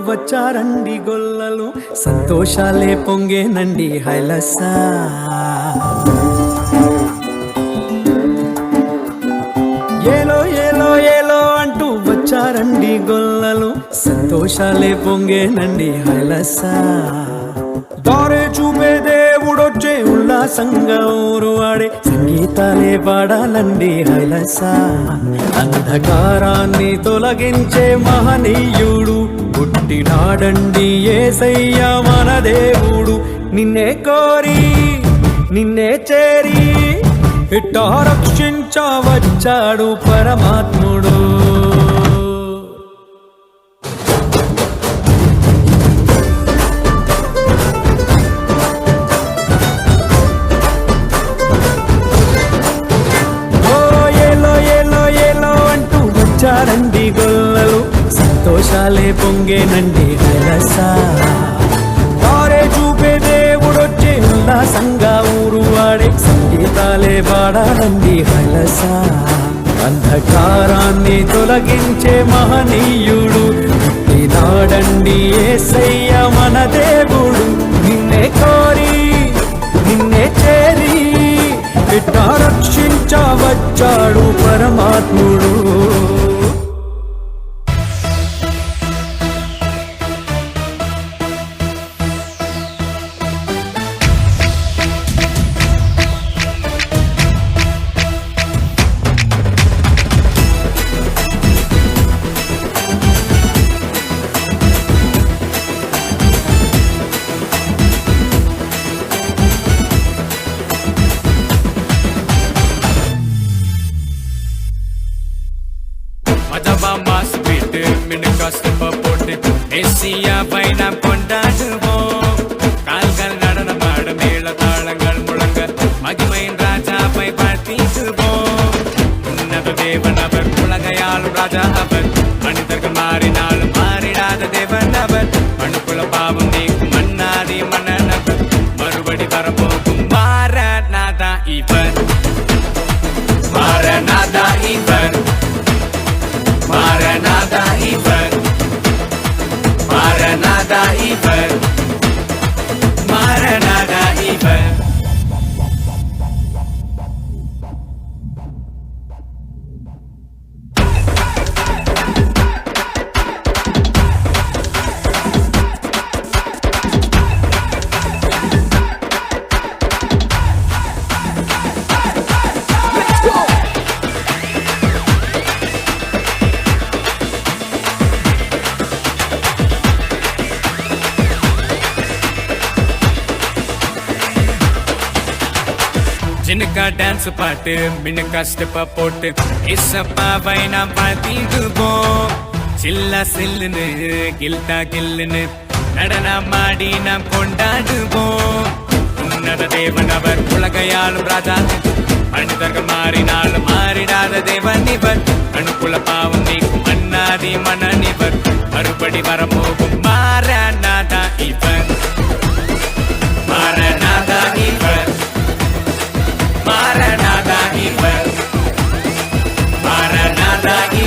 వచ్చారండి గొల్లలు సంతోషాలే పొంగేనండి హైలసా ఏలో ఏలో ఏలో అంటూ వచ్చారండి గొల్లలు సంతోషాలే పొంగేనండి హైలసా దారే చూపే దేవుడొచ్చే ఉల్లాసంగా ఊరు ఆడే సంగీతాలే పాడాలండి హైలసా అంధకారాన్ని తొలగించే మహనీయుడు పుట్టినాడండి యేసయ్య మన దేవుడు నిన్నే కోరి నిన్నే చేరి ఇట్టా రక్షించవచ్చాడు పరమాత్ముడు వచ్చారండి గొల్లలు సంతోషాలే పొంగేనండి హైలసా తారే చూపే దేవుడొచ్చే ఉల్లాసంగా ఊరు వాడే సంగీతాలే పాడాలండి హైలసా అంధకారాన్ని తొలగించే మహనీయుడు పుట్టినాడండి యేసయ్య మన దేవుడు నిన్నే కోరి నిన్నే చేరి ఇట్టా రక్షించవచ్చాడు పరమాత్ముడు நாம் கொண்டாடுவோம் கால்கள் நடனமாட மேள தாளங்கள் முழங்க மகிமையின் ராஜாவை பார்த்திடுவோம் உன்னத தேவன் அவர் உலகையாளும் ராஜா அவர் மனிதர்கள் மாறினாலும் மாறிடாத தேவன் அவர் மனுக்குல பாவம் நீக்கும் மன்னாதி மன்னனவர் மறுபடி வரப்போகும் மாரநாதா இவர் மாரநாதா இவர் மாரநாதா இவர் Maranatha Iver Maranatha Iver जिनका डांस पाட்டு மின்னுக்கா ஸ்டெப்ப போட்டு இசப்பாவை நாம் பார்த்திடுவோம் சில்லா சில்லுன்னு கில்டா கில்லுன்னு நடனமாடி நாம் கொண்டாடுவோம் உன்னத தேவன் அவர் உலகையாளும் ராஜா மனிதர்கள் மாறினாலும் மாறிடாத தேவன் இவர் அணுக்குல பாவம் நீக்கும் மன்னாதி மன்னன் இவர் மறுபடி வரப்போகும் மாரநாதா இவர் மாரநாதா இவர் Maranatha Iver Maranatha Iver